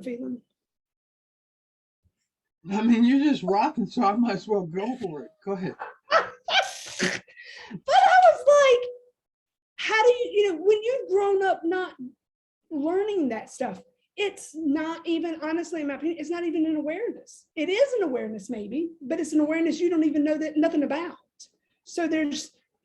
feeling. I mean, you're just rocking, so I might as well go for it. Go ahead. But I was like, how do you, when you've grown up not learning that stuff, it's not even, honestly, in my opinion, it's not even an awareness. It is an awareness, maybe, but it's an awareness you don't even know that nothing about. So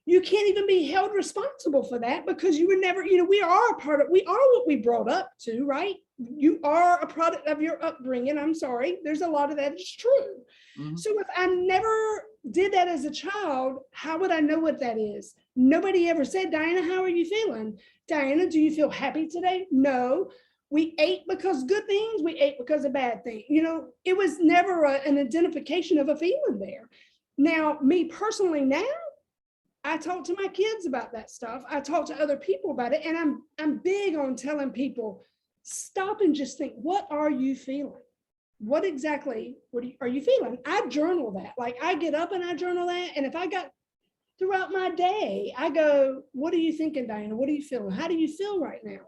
you can't even be held responsible for that because you were never, we are what we brought up to, right? You are a product of your upbringing. I'm sorry. There's a lot of that is true. Mm-hmm. So if I never did that as a child, how would I know what that is? Nobody ever said, Diana, how are you feeling? Diana, do you feel happy today? No. We ate because good things, we ate because of bad things. It was never an identification of a feeling there. Now, me personally now, I talk to my kids about that stuff. I talk to other people about it. And I'm big on telling people, stop and just think, what are you feeling? What exactly are you feeling? I journal that. Like I get up and I journal that. And if I got throughout my day, I go, what are you thinking, Diana? What are you feeling? How do you feel right now?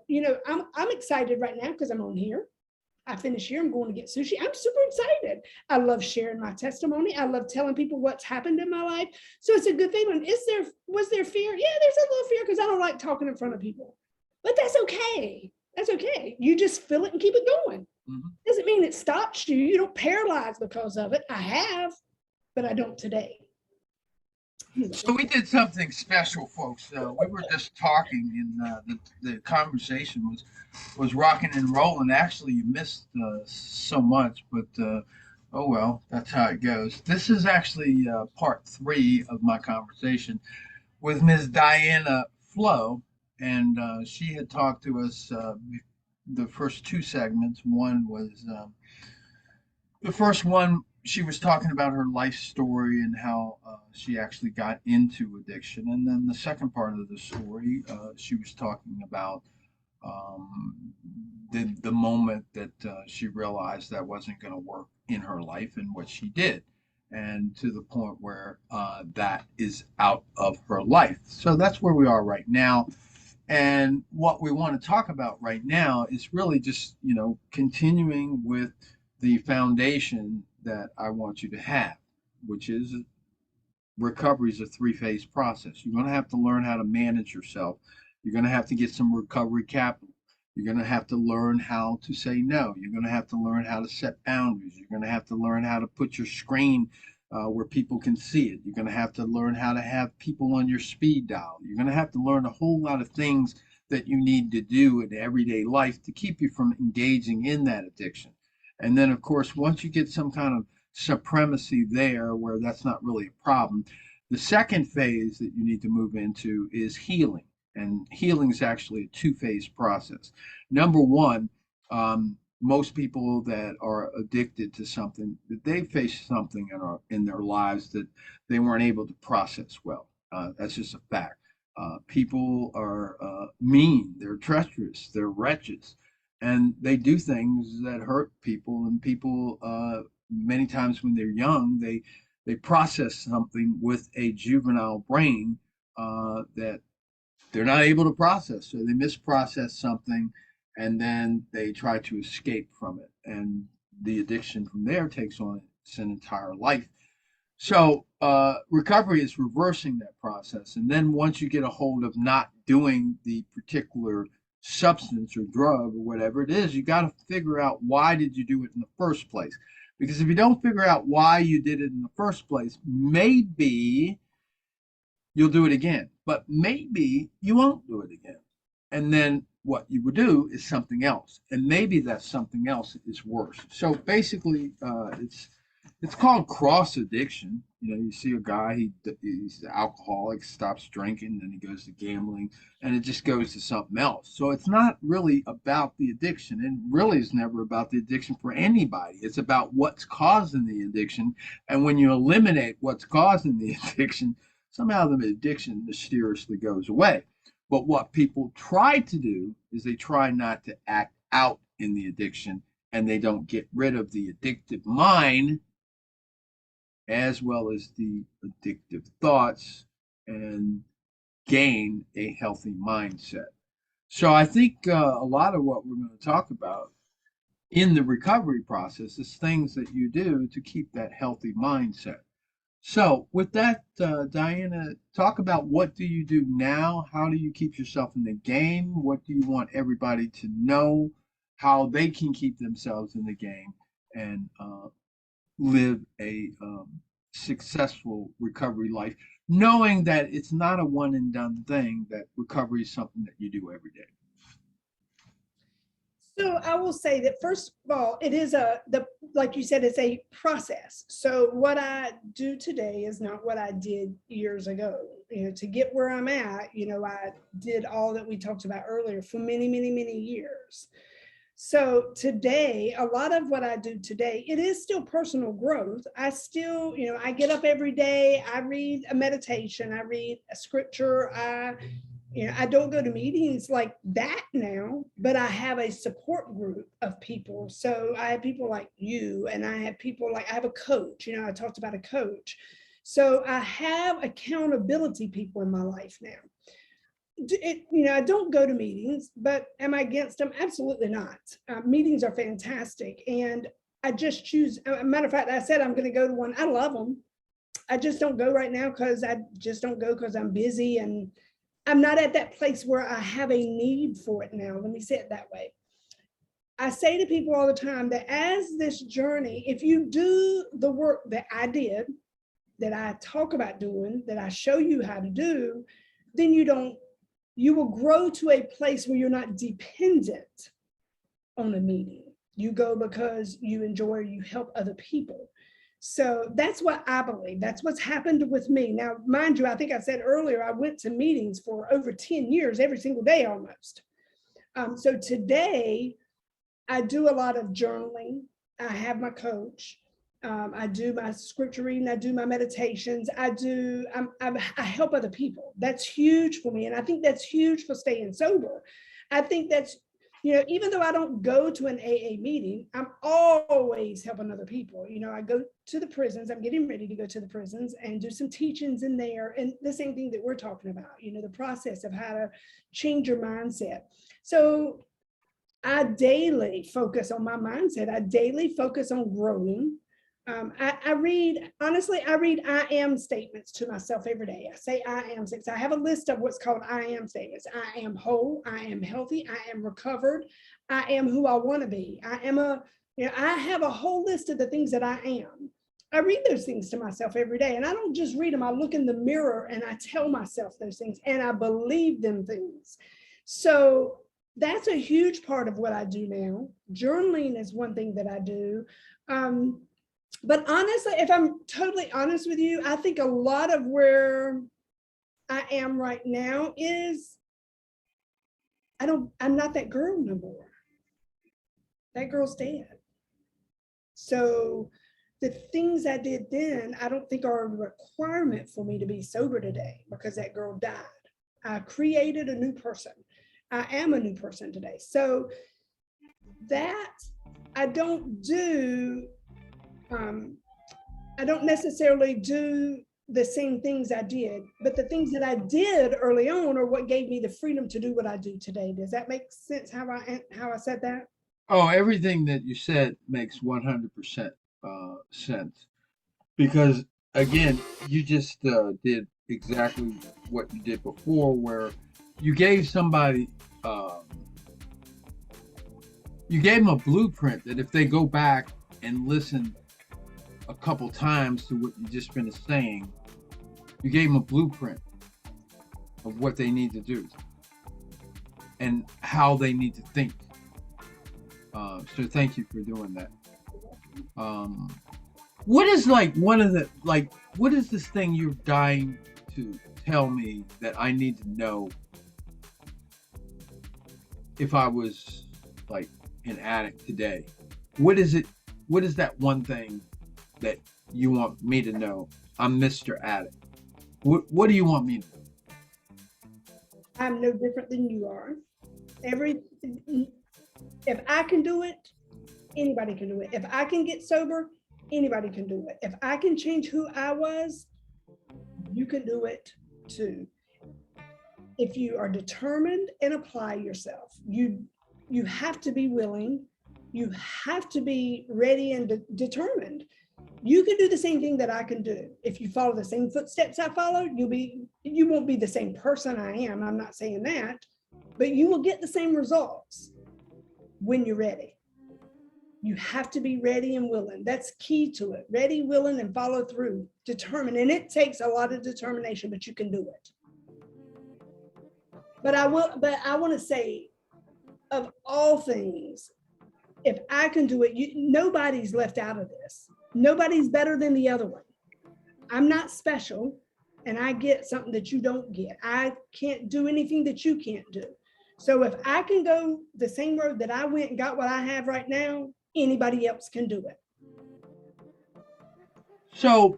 I'm excited right now because I'm on here. I finish here, I'm going to get sushi. I'm super excited. I love sharing my testimony. I love telling people what's happened in my life. So it's a good feeling. Was there fear? Yeah, there's a little fear because I don't like talking in front of people. But that's okay. That's okay. You just feel it and keep it going. Mm-hmm. Doesn't mean it stops you. You don't paralyze because of it. I have, but I don't today. So we did something special, folks. We were just talking, and the conversation was rocking and rolling. Actually, you missed so much, but oh well, that's how it goes. This is actually part 3 of my conversation with Ms. Diana Flowe, and she had talked to us the first 2 segments. One was the first one, she was talking about her life story and how she actually got into addiction. And then the second part of the story, she was talking about the moment that she realized that wasn't going to work in her life and what she did. And to the point where that is out of her life. So that's where we are right now. And what we want to talk about right now is really just, continuing with the foundation that I want you to have, which is recovery is a 3-phase process. You're going to have to learn how to manage yourself. You're going to have to get some recovery capital. You're going to have to learn how to say no. You're going to have to learn how to set boundaries. You're going to have to learn how to put your screen where people can see it. You're going to have to learn how to have people on your speed dial. You're going to have to learn a whole lot of things that you need to do in everyday life to keep you from engaging in that addiction. And then, of course, once you get some kind of supremacy there where that's not really a problem, the second phase that you need to move into is healing. And healing is actually a 2-phase process. Number one, most people that are addicted to something, they face something in their lives that they weren't able to process well. That's just a fact. People are mean, they're treacherous, they're wretches, and they do things that hurt people. And people, many times when they're young, they process something with a juvenile brain that they're not able to process. So they misprocess something and then they try to escape from it. And the addiction from there takes on its entire life. So recovery is reversing that process. And then once you get a hold of not doing the particular substance or drug or whatever it is, you got to figure out why did you do it in the first place. Because if you don't figure out why you did it in the first place, maybe you'll do it again, but maybe you won't do it again. And then what you would do is something else, and maybe that something else is worse. So basically, it's called cross addiction. You see a guy, he's an alcoholic, stops drinking, then he goes to gambling, and it just goes to something else. So it's not really about the addiction, and really is never about the addiction for anybody. It's about what's causing the addiction, and when you eliminate what's causing the addiction, somehow the addiction mysteriously goes away. But what people try to do is they try not to act out in the addiction, and they don't get rid of the addictive mind as well as the addictive thoughts and gain a healthy mindset. So I think a lot of what we're going to talk about in the recovery process. It's things that you do to keep that healthy mindset. So, with that, Diana, talk about what do you do now? How do you keep yourself in the game? What do you want everybody to know? How they can keep themselves in the game and live a successful recovery life, knowing that it's not a one and done thing, that recovery is something that you do every day. So I will say that first of all, it is like you said, it's a process. So what I do today is not what I did years ago. To get where I'm at, I did all that we talked about earlier for many, many, many years. So today, a lot of what I do today, it is still personal growth. I still, I get up every day, I read a meditation, I read a scripture, I don't go to meetings like that now, but I have a support group of people. So I have people like you, and I have people like, I have a coach, I talked about a coach. So I have accountability people in my life now. I don't go to meetings, but am I against them? Absolutely not. Meetings are fantastic. And I just choose, a matter of fact, I said I'm going to go to one. I love them. I just don't go right now because I'm busy, and I'm not at that place where I have a need for it now. Let me say it that way. I say to people all the time that as this journey, if you do the work that I did, that I talk about doing, that I show you how to do, then you will grow to a place where you're not dependent on a meeting. You go because you enjoy, you help other people. So that's what I believe. That's what's happened with me. Now, mind you, I think I said earlier, I went to meetings for over 10 years, every single day almost. So today, I do a lot of journaling. I have my coach. I do my scripture reading. I do my meditations. I help other people. That's huge for me. And I think that's huge for staying sober. I think that's, even though I don't go to an AA meeting, I'm always helping other people. I go to the prisons. I'm getting ready to go to the prisons and do some teachings in there. And the same thing that we're talking about, the process of how to change your mindset. So I daily focus on my mindset. I daily focus on growing. I read I am statements to myself every day. I say I am statements. I have a list of what's called I am statements. I am whole. I am healthy. I am recovered. I am who I want to be. I have a whole list of the things that I am. I read those things to myself every day. And I don't just read them. I look in the mirror and I tell myself those things and I believe them things. So that's a huge part of what I do now. Journaling is one thing that I do. But honestly, if I'm totally honest with you, I think a lot of where I am right now is I'm not that girl no more. That girl's dead. So the things I did then, I don't think are a requirement for me to be sober today because that girl died. I created a new person. I am a new person today. So that I don't do, I don't necessarily do the same things I did, but the things that I did early on are what gave me the freedom to do what I do today. Does that make sense how I said that? Oh, everything that you said makes 100% sense. Because, again, you just did exactly what you did before, where you gave somebody, you gave them a blueprint that if they go back and listen a couple times to what you just finished saying, you gave them a blueprint of what they need to do and how they need to think. So thank you for doing that. What is like one of the what is this thing you're dying to tell me that I need to know if I was like an addict today? What is it? What is that one thing that you want me to know? I'm Mr. Addict. What do you want me to know? I'm no different than you are. If I can do it, anybody can do it. If I can get sober, anybody can do it. If I can change who I was, you can do it too. If you are determined and apply yourself, you have to be willing You have to be ready and determined. You can do the same thing that I can do. If you follow the same footsteps I followed, you won't be the same person I am. I'm not saying that, but you will get the same results when you're ready. You have to be ready and willing. That's key to it. Ready, willing, and follow through. Determined. And it takes a lot of determination, but you can do it. But I want to say, of all things, if I can do it, nobody's left out of this. Nobody's better than the other one. I'm not special, and I get something that you don't get. I can't do anything that you can't do. So if I can go the same road that I went and got what I have right now, anybody else can do it. So,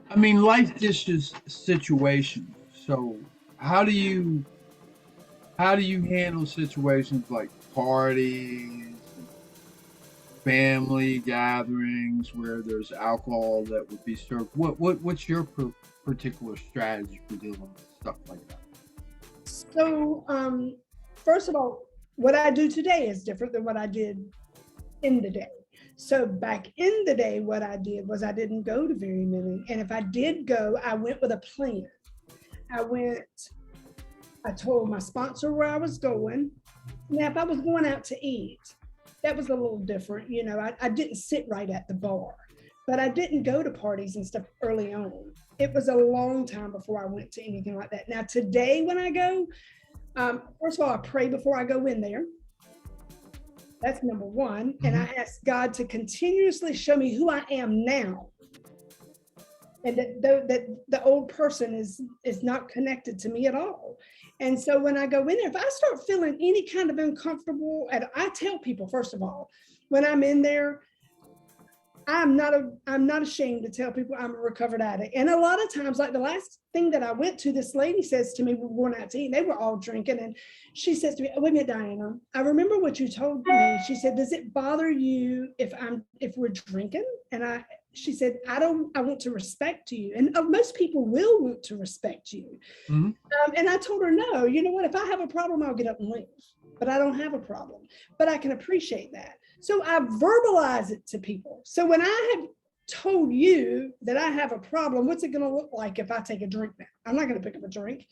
I mean, life dishes situations. So how do you handle situations like parties, family gatherings where there's alcohol that would be served? What's your particular strategy for dealing with stuff like that? So first of all, what I do today is different than what I did in the day. So back in the day, what I did was I didn't go to very many. And if I did go, I went with a plan. I told my sponsor where I was going. Now, if I was going out to eat, that was a little different. You know, I didn't sit right at the bar, but I didn't go to parties and stuff early on. It was a long time before I went to anything like that. Now, today when I go, first of all, I pray before I go in there. That's number one. Mm-hmm. And I ask God to continuously show me who I am now. And that the old person is not connected to me at all. And so when I go in there, if I start feeling any kind of uncomfortable, and I tell people, first of all, when I'm in there, I'm not ashamed to tell people I'm a recovered addict. And a lot of times, like the last thing that I went to, this lady says to me, we were going out to eat, and they were all drinking. And she says to me, wait a minute, Diana, I remember what you told me. She said, does it bother you if we're drinking? And she said, I want to respect you. And most people will want to respect you. Mm-hmm. And I told her, no, you know what? If I have a problem, I'll get up and leave. But I don't have a problem. But I can appreciate that. So I verbalize it to people. So when I have told you that I have a problem, what's it going to look like if I take a drink now? I'm not going to pick up a drink.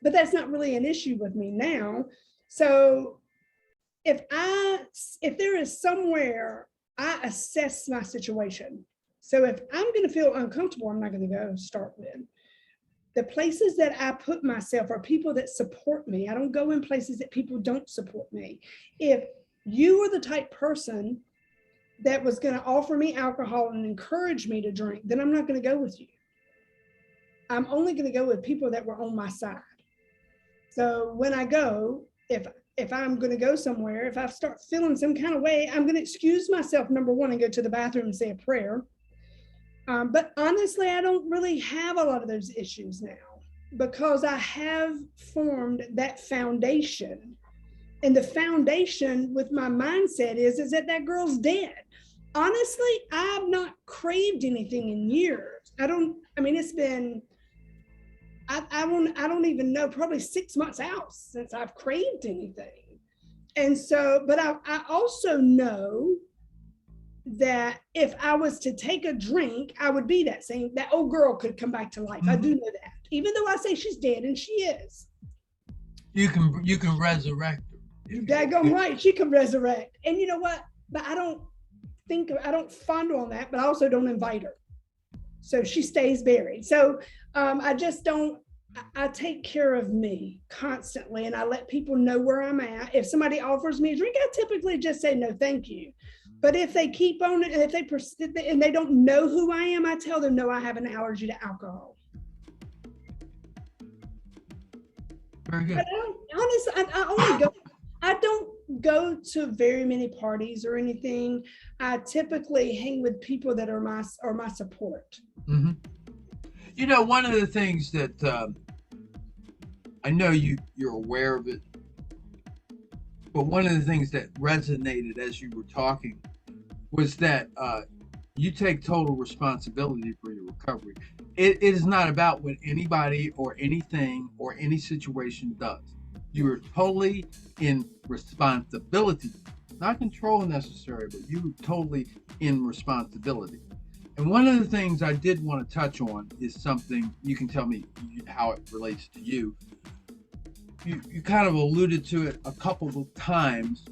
But that's not really an issue with me now. So if there is somewhere I assess my situation. So if I'm going to feel uncomfortable, I'm not going to go start with. The places that I put myself are people that support me. I don't go in places that people don't support me. If you were the type person that was going to offer me alcohol and encourage me to drink, then I'm not going to go with you. I'm only going to go with people that were on my side. So when I go, if I'm going to go somewhere, if I start feeling some kind of way, I'm going to excuse myself, number one, and go to the bathroom and say a prayer. But honestly, I don't really have a lot of those issues now because I have formed that foundation. And the foundation with my mindset is that girl's dead. Honestly, I've not craved anything in years. It's been, I don't even know, probably 6 months out since I've craved anything. And so, but I also know that if I was to take a drink, I would be that old girl could come back to life. Mm-hmm. I do know that, even though I say she's dead, and she is. You can resurrect her. You're daggone right, she can resurrect. And you know what? But I don't fondle on that, but I also don't invite her. So she stays buried. So I take care of me constantly, and I let people know where I'm at. If somebody offers me a drink, I typically just say no, thank you. But if they keep on it, and if they persist and they don't know who I am, I tell them, no, I have an allergy to alcohol. Very good. But honestly, I don't go to very many parties or anything. I typically hang with people that are my support. Mm-hmm. You know, one of the things that I know you're aware of it, but one of the things that resonated as you were talking was that you take total responsibility for your recovery. It is not about what anybody or anything or any situation does. You are totally in responsibility not control necessary, but you totally in responsibility. And one of the things I did want to touch on is something you can tell me how it relates to you. You kind of alluded to it a couple of times,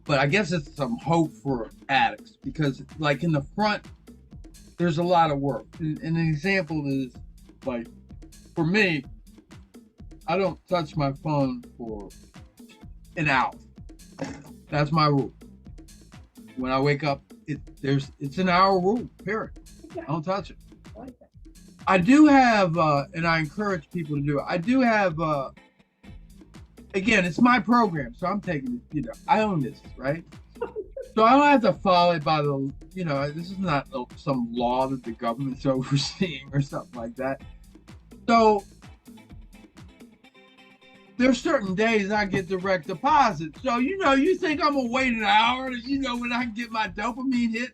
but I guess it's some hope for addicts because, like, in the front, there's a lot of work. And an example is, like, for me, I don't touch my phone for an hour. That's my rule. When I wake up, it's an hour rule, period. I don't touch it. I do have, and I encourage people to do it. I do have, again, it's my program, so I'm taking it, I own this, right? So I don't have to follow it by the, this is not some law that the government's overseeing or something like that. So there's certain days I get direct deposit. So, you think I'm going to wait an hour, when I can get my dopamine hit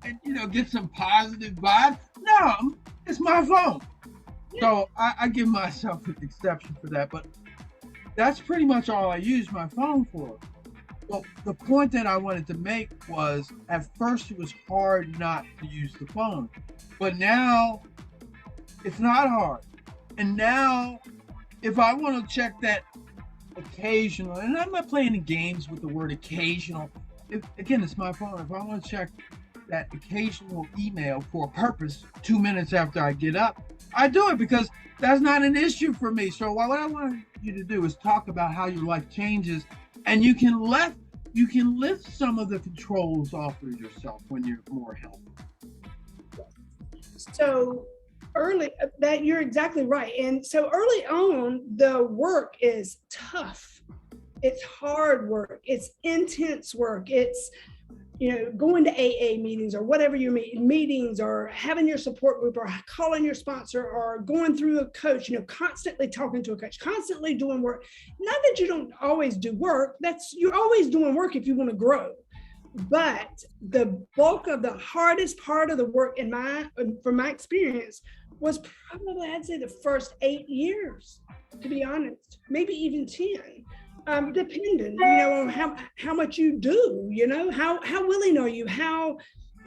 and get some positive vibe? No, it's my phone. So I give myself an exception for that. But that's pretty much all I use my phone for. Well, the point that I wanted to make was, at first it was hard not to use the phone. But now it's not hard. And now, if I want to check that occasional, and I'm not playing games with the word occasional, again, it's my phone. If I want to check that occasional email for a purpose 2 minutes after I get up, I do it because that's not an issue for me. So what I want you to do is talk about how your life changes, and you can lift some of the controls off of yourself when you're more healthy. So that you're exactly right. And so early on, the work is tough. It's hard work. It's intense work. It's, going to AA meetings or whatever your meetings, or having your support group, or calling your sponsor, or going through a coach, constantly talking to a coach, constantly doing work. Not that you don't always do work. You're always doing work if you want to grow. But the bulk of the hardest part of the work from my experience was probably, I'd say, the first 8 years, to be honest, maybe even 10, depending, on how much you do, how willing are you? How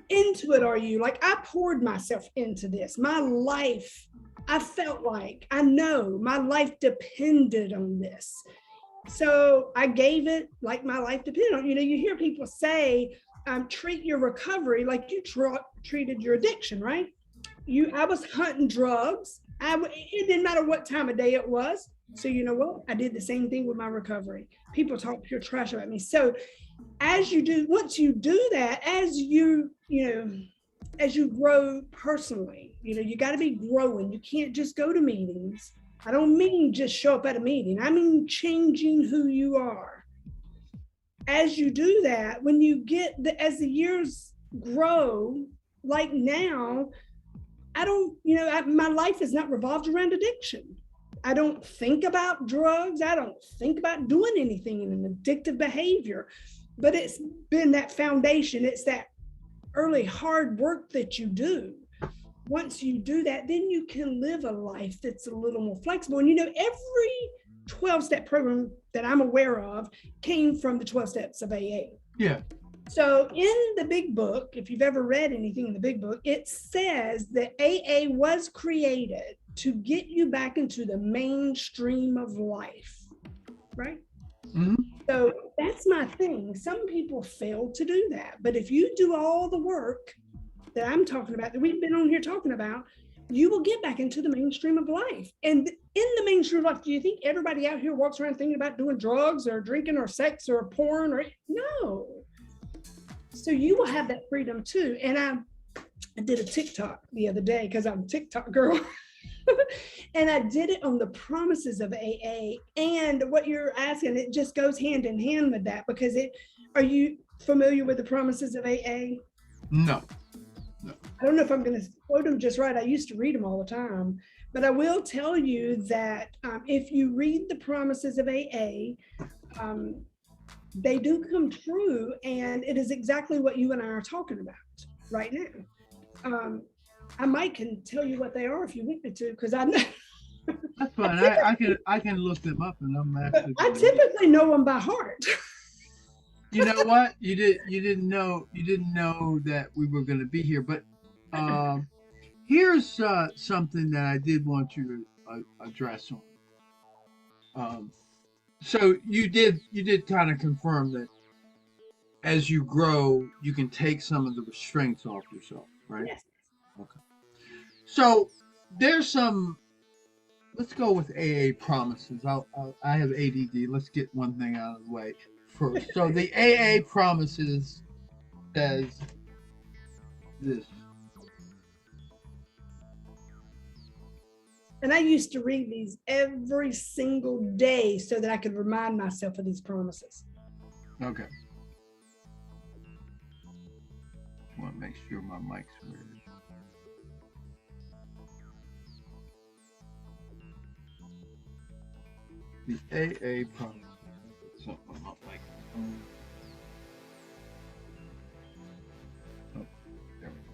into it are you? Like, I poured myself into this. My life, I felt like, I know my life depended on this. So I gave it like my life depended on. You hear people say, treat your recovery like you treated your addiction, right? I was hunting drugs. It didn't matter what time of day it was. So you know what? I did the same thing with my recovery. People talk pure trash about me. So once you do that, as you grow personally, you got to be growing. You can't just go to meetings. I don't mean just show up at a meeting. I mean changing who you are. As you do that, when you as the years grow, like now, my life is not revolved around addiction. I don't think about drugs. I don't think about doing anything in an addictive behavior, but it's been that foundation. It's that early hard work that you do. Once you do that, then you can live a life that's a little more flexible. And every 12-step program that I'm aware of came from the 12 steps of AA. Yeah. So in the big book, if you've ever read anything in the big book, it says that AA was created to get you back into the mainstream of life, right? Mm-hmm. So that's my thing. Some people fail to do that. But if you do all the work that I'm talking about, that we've been on here talking about, you will get back into the mainstream of life. And in the mainstream of life, do you think everybody out here walks around thinking about doing drugs or drinking or sex or porn? No. So you will have that freedom too. And I did a TikTok the other day because I'm a TikTok girl. And I did it on the promises of AA. And what you're asking, it just goes hand in hand with that, because are you familiar with the promises of AA? No. I don't know if I'm going to quote them just right. I used to read them all the time, but I will tell you that if you read the promises of AA, they do come true, and it is exactly what you and I are talking about right now. I can tell you what they are if you want me to, because I know. That's fine. I can look them up, and I'm actually. I typically know them by heart. you know what? You didn't know that we were going to be here. But here's something that I did want you to address on. Um, so you did kind of confirm that as you grow, you can take some of the restraints off yourself, right? Yes. Okay. So there's some. Let's go with AA promises. I have ADD. Let's get one thing out of the way first. So the AA promises says this. And I used to read these every single day so that I could remind myself of these promises. Okay. I want to make sure my mic's where it is. The AA promise. Something not like. Oh, there we go.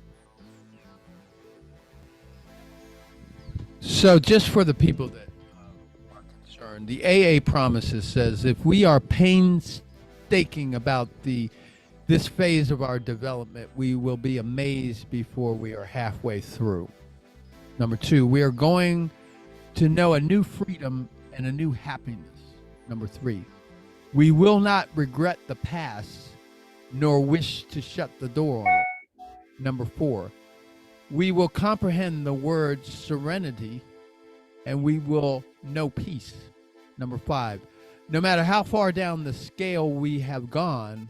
So, just for the people that are concerned, the AA promises says if we are painstaking about this phase of our development, we will be amazed before we are halfway through. Number 2, we are going to know a new freedom and a new happiness. Number 3, we will not regret the past nor wish to shut the door on it. Number 4, we will comprehend the word serenity and we will know peace. Number 5, no matter how far down the scale we have gone,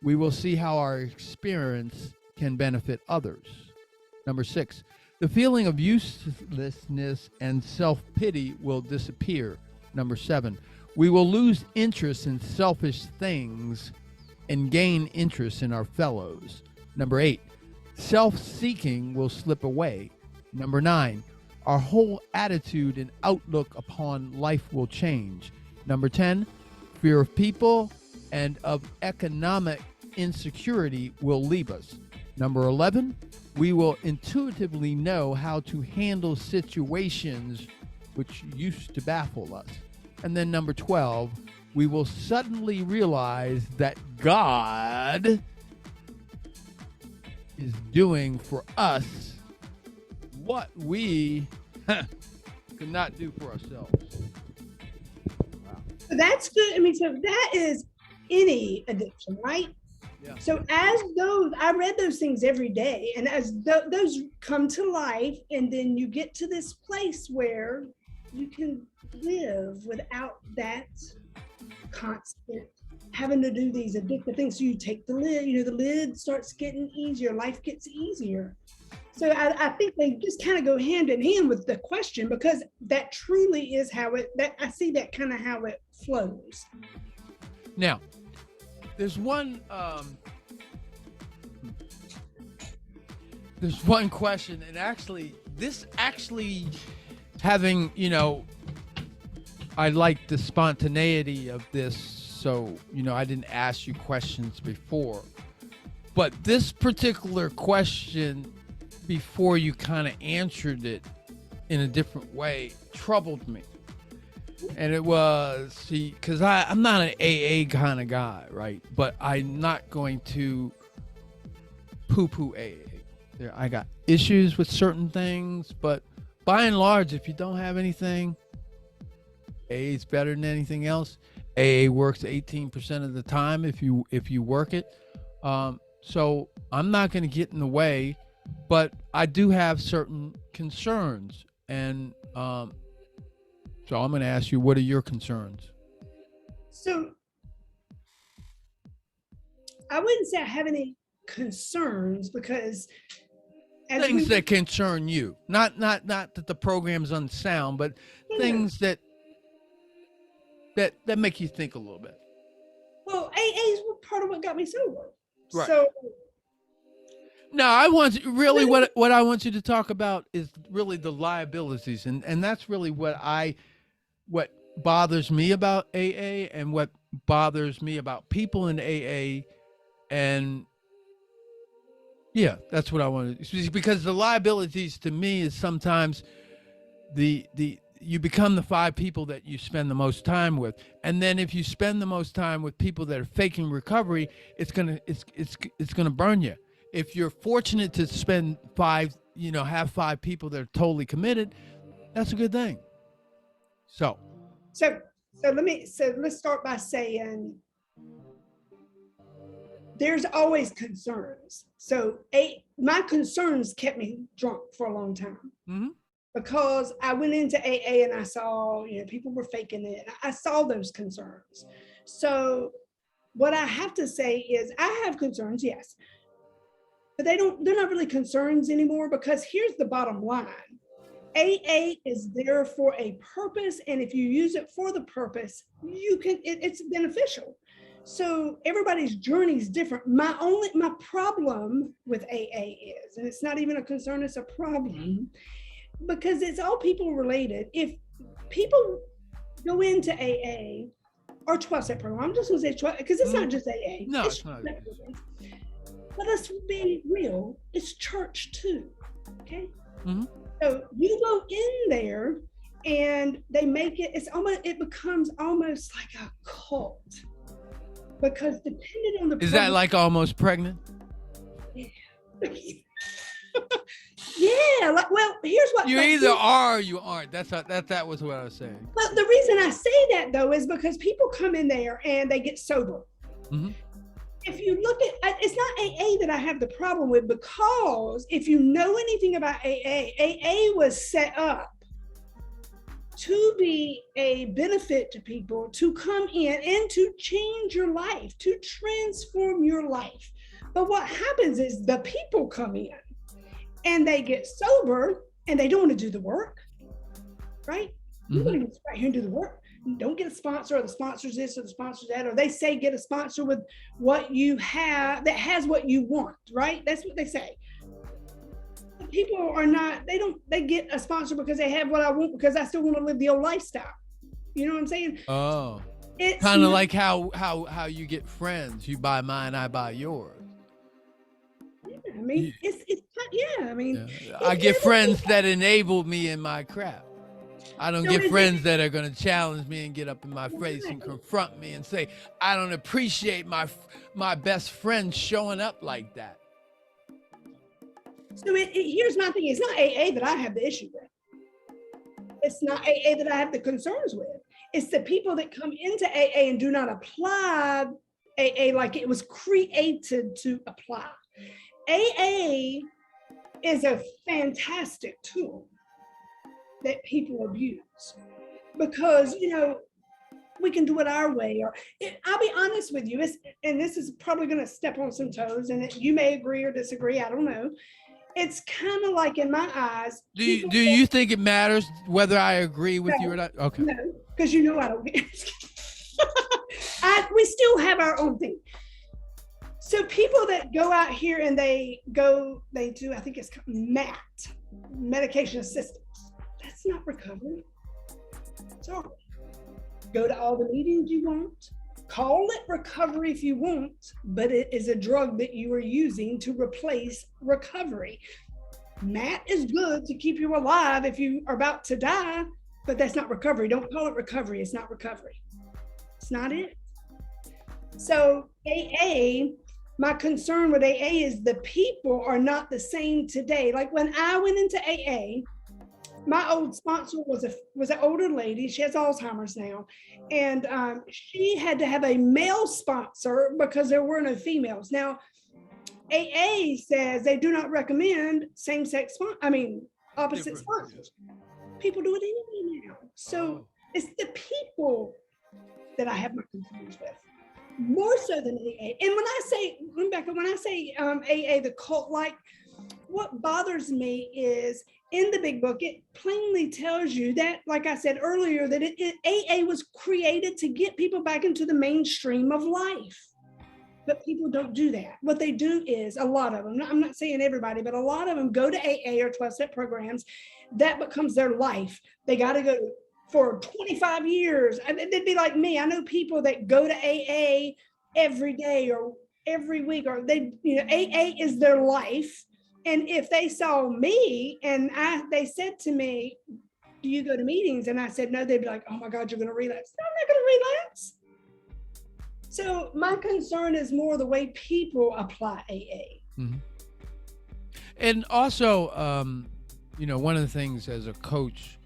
we will see how our experience can benefit others. Number 6, the feeling of uselessness and self-pity will disappear. Number 7, we will lose interest in selfish things and gain interest in our fellows. Number 8, self-seeking will slip away. Number 9, our whole attitude and outlook upon life will change. Number 10, fear of people and of economic insecurity will leave us. Number 11, we will intuitively know how to handle situations which used to baffle us. And then number 12, we will suddenly realize that God is doing for us what we could not do for ourselves. Wow. So that's good. I mean, so that is any addiction, right? Yeah. So as those, I read those things every day, and as those come to life, and then you get to this place where you can live without that constant having to do these addictive things. So you take the lid, the lid starts getting easier, life gets easier. So I think they just kind of go hand in hand with the question, because that truly is how I see that kind of how it flows. Now, there's one question, and actually having, I like the spontaneity of this, so, I didn't ask you questions before. But this particular question, before you kind of answered it in a different way, troubled me. And it was, because I'm not an AA kind of guy, right? But I'm not going to poo-poo AA. I got issues with certain things, but by and large, if you don't have anything, AA is better than anything else. AA works 18% of the time if you work it. So I'm not going to get in the way, but I do have certain concerns, and so I'm going to ask you, what are your concerns? So I wouldn't say I have any concerns, because things that concern you, not that the program's unsound, but things that make you think a little bit. Well, AA is part of what got me sober. Right. So no, I want really what I want you to talk about is really the liabilities, and that's really what bothers me about AA, and what bothers me about people in AA, and yeah, that's what I want to, because the liabilities to me is sometimes the you become the 5 people that you spend the most time with. And then if you spend the most time with people that are faking recovery, it's gonna burn you. If you're fortunate to spend 5, have 5 people that are totally committed, that's a good thing. So let's start by saying there's always concerns. So my concerns kept me drunk for a long time. Mm-hmm. Because I went into AA and I saw, people were faking it. I saw those concerns. So what I have to say is I have concerns, yes, but they're not really concerns anymore, because here's the bottom line. AA is there for a purpose. And if you use it for the purpose, it's beneficial. So everybody's journey is different. My problem with AA is, and it's not even a concern, it's a problem, because it's all people related. If people go into AA or 12-step program, I'm just gonna say 12, because it's not just AA. No, it's not. But let's be real, it's church too. Okay. Mm-hmm. So you go in there and they make it, it becomes almost like a cult, because depending on the Is that like Almost Pregnant? Yeah. Yeah, well, here's what you either are or you aren't. That was what I was saying. But the reason I say that though is because people come in there and they get sober. Mm-hmm. If you look at, it's not AA that I have the problem with, because if you know anything about AA was set up to be a benefit to people, to come in and to change your life, to transform your life. But what happens is the people come in and they get sober and they don't want to do the work, right? Mm-hmm. You want to get right here and do the work. Don't get a sponsor, or the sponsor's this or the sponsor's that, or they say get a sponsor with what you have that has what you want, right? That's what they say. People are not, they get a sponsor because they have what I want, because I still want to live the old lifestyle. You know what I'm saying? Oh, it's kind of like how you get friends. You buy mine, I buy yours. I mean, I get friends that enable me in my crap. I don't get friends that are going to challenge me and get up in my face and confront me and say, I don't appreciate my best friend showing up like that. So here's my thing. It's not AA that I have the issue with. It's not AA that I have the concerns with. It's the people that come into AA and do not apply AA like it was created to apply. AA is a fantastic tool that people abuse, because we can do it our way. Or I'll be honest with you, and this is probably going to step on some toes, and you may agree or disagree, I don't know. It's kind of like, in my eyes, do you think it matters whether I agree with you or not? Okay. No, because I don't get we still have our own thing. So people that go out here and they do, I think it's MAT, medication assistance. That's not recovery. Sorry. Go to all the meetings you want. Call it recovery if you want, but it is a drug that you are using to replace recovery. MAT is good to keep you alive if you are about to die, but that's not recovery. Don't call it recovery. It's not recovery. It's not it. So AA, my concern with AA is the people are not the same today. Like when I went into AA, my old sponsor was an older lady. She has Alzheimer's now. And she had to have a male sponsor because there were no females. Now, AA says they do not recommend opposite sponsors. People do it anyway now. So it's the people that I have my concerns with, more so than AA. And when I say AA, the cult-like, what bothers me is in the big book, it plainly tells you that, like I said earlier, that AA was created to get people back into the mainstream of life. But people don't do that. What they do is, a lot of them, I'm not saying everybody, but a lot of them go to AA or 12-step programs. That becomes their life. They got to go for 25 years. And they'd be like me. I know people that go to AA every day or every week, or AA is their life. And if they saw me and they said to me, do you go to meetings? And I said, no. They'd be like, oh my God, you're going to relapse. No, I'm not going to relapse. So my concern is more the way people apply AA. Mm-hmm. And also, you know, one of the things as a coach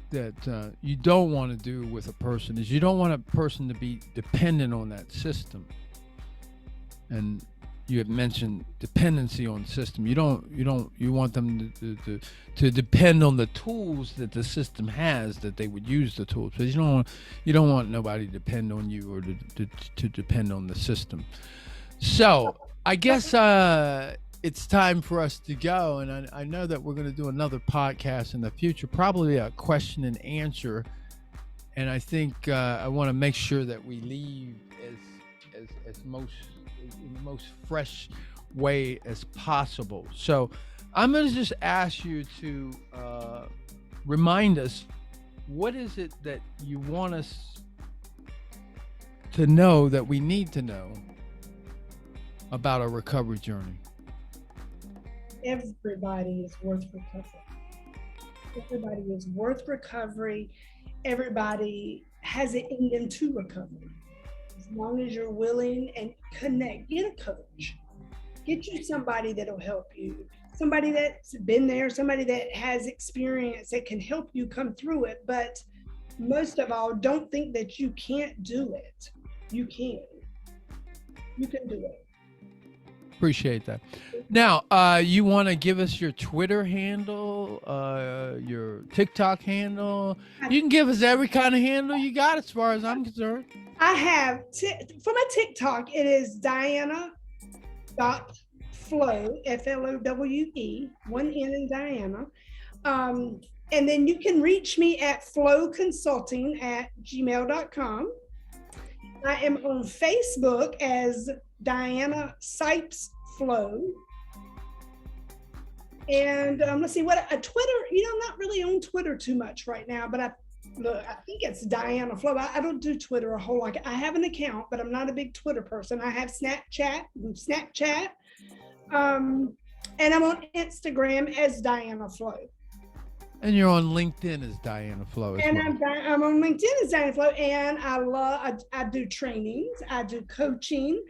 that you don't want to do with a person is you don't want a person to be dependent on that system. And you had mentioned dependency on system. You want them to depend on the tools that the system has, that they would use the tools. But you don't want nobody to depend on you or to depend on the system. So I guess it's time for us to go. And I know that we're going to do another podcast in the future, probably a question and answer. And I think I want to make sure that we leave as in the most fresh way as possible. So I'm going to just ask you to remind us, what is it that you want us to know, that we need to know about our recovery journey? Everybody is worth recovery. Everybody is worth recovery. Everybody has it in them to recovery. As long as you're willing and connect, get a coach. Get you somebody that'll help you. Somebody that's been there, somebody that has experience that can help you come through it. But most of all, don't think that you can't do it. You can. You can do it. Appreciate that. Now, you want to give us your Twitter handle, your TikTok handle? You can give us every kind of handle you got, as far as I'm concerned. I have, for my TikTok, it is Diana.Flowe, Flowe, one N in Diana. And then you can reach me at floweconsulting@gmail.com. I am on Facebook as Diana Sipes Flowe. And let's see, what a Twitter, I'm not really on Twitter too much right now, but I think it's Diana Flowe. I don't do Twitter a whole lot. I have an account, but I'm not a big Twitter person. I have Snapchat. And I'm on Instagram as Diana Flowe. And you're on LinkedIn as Diana Flowe. And I'm on LinkedIn as Diana Flowe. And I do trainings. I do coaching.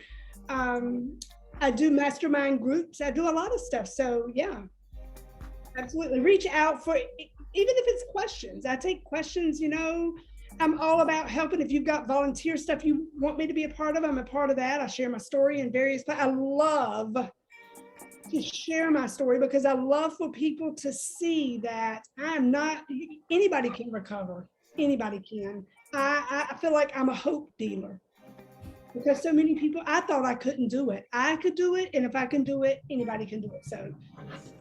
I do mastermind groups. I do a lot of stuff. So yeah, absolutely. Reach out for, even if it's questions. I take questions, I'm all about helping. If you've got volunteer stuff you want me to be a part of, I'm a part of that. I share my story in various, I love to share my story because I love for people to see that anybody can recover. Anybody can. I feel like I'm a hope dealer. Because so many people, I thought I couldn't do it. I could do it, and if I can do it, anybody can do it. So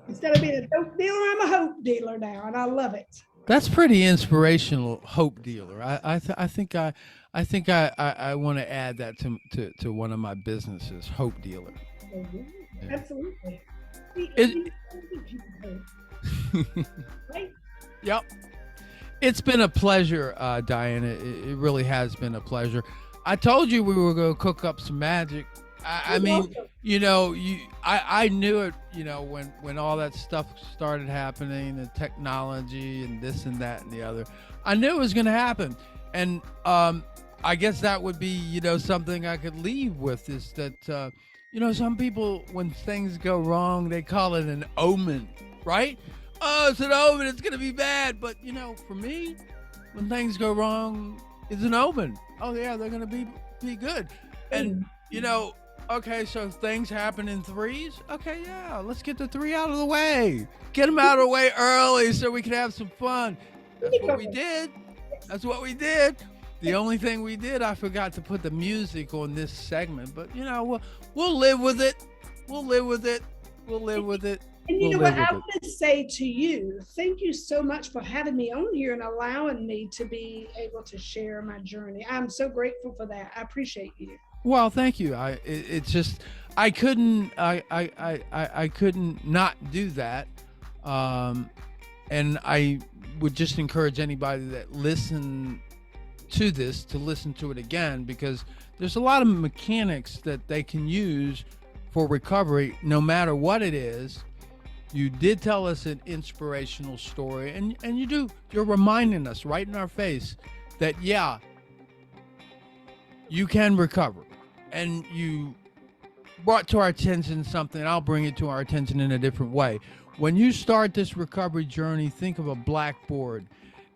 instead of being a dope dealer, I'm a hope dealer now, and I love it. That's pretty inspirational, hope dealer. I think I want to add that to one of my businesses, hope dealer. Yeah. Absolutely. Right? Yep. It's been a pleasure, Diana. It really has been a pleasure. I told you we were going to cook up some magic. I mean, I knew it, when all that stuff started happening, the technology and this and that and the other, I knew it was going to happen. And I guess that would be, something I could leave with is that, some people, when things go wrong, they call it an omen, right? Oh, it's an omen. It's going to be bad. But, for me, when things go wrong, it's an omen. Oh yeah, they're gonna be good. And okay, so things happen in threes. Okay, yeah, let's get the 3 out of the way. Get them out of the way early so we can have some fun. That's what we did. The only thing we did, I forgot to put the music on this segment, but we'll live with it. And you know what I want to say to you, thank you so much for having me on here and allowing me to be able to share my journey. I'm so grateful for that. I appreciate you. Well, thank you. I couldn't not do that. And I would just encourage anybody that listen to this to listen to it again, because there's a lot of mechanics that they can use for recovery, no matter what it is. You did tell us an inspirational story, and you're reminding us right in our face that, yeah, you can recover. And you brought to our attention something, I'll bring it to our attention in a different way. When you start this recovery journey, think of a blackboard.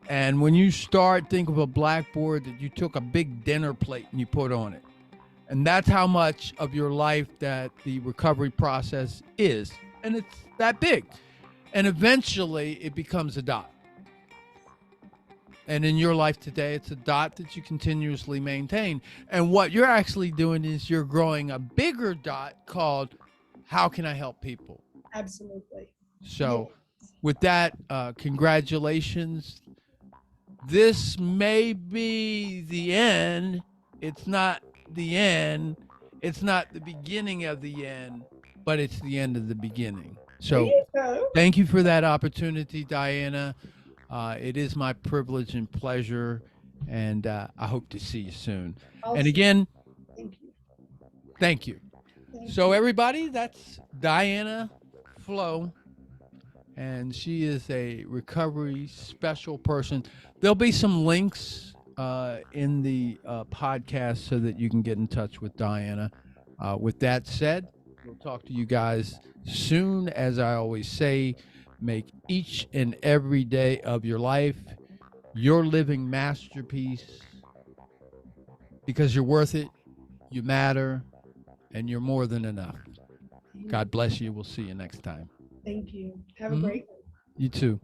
And when you start, think of a blackboard that you took a big dinner plate and you put on it. And that's how much of your life that the recovery process is. And it's that big. And eventually it becomes a dot. And in your life today, it's a dot that you continuously maintain. And what you're actually doing is you're growing a bigger dot called, how can I help people? Absolutely. So with that, congratulations. This may be the end. It's not the end. It's not the beginning of the end, but it's the end of the beginning. So thank you for that opportunity, Diana. It is my privilege and pleasure, and I hope to see you soon. And again, thank you. So everybody, that's Diana Flowe, and she is a recovery special person. There'll be some links in the podcast so that you can get in touch with Diana. With that said, we'll talk to you guys soon. As I always say, make each and every day of your life your living masterpiece, because you're worth it, you matter, and you're more than enough. God bless you. We'll see you next time. Thank you. Have a great one. You too.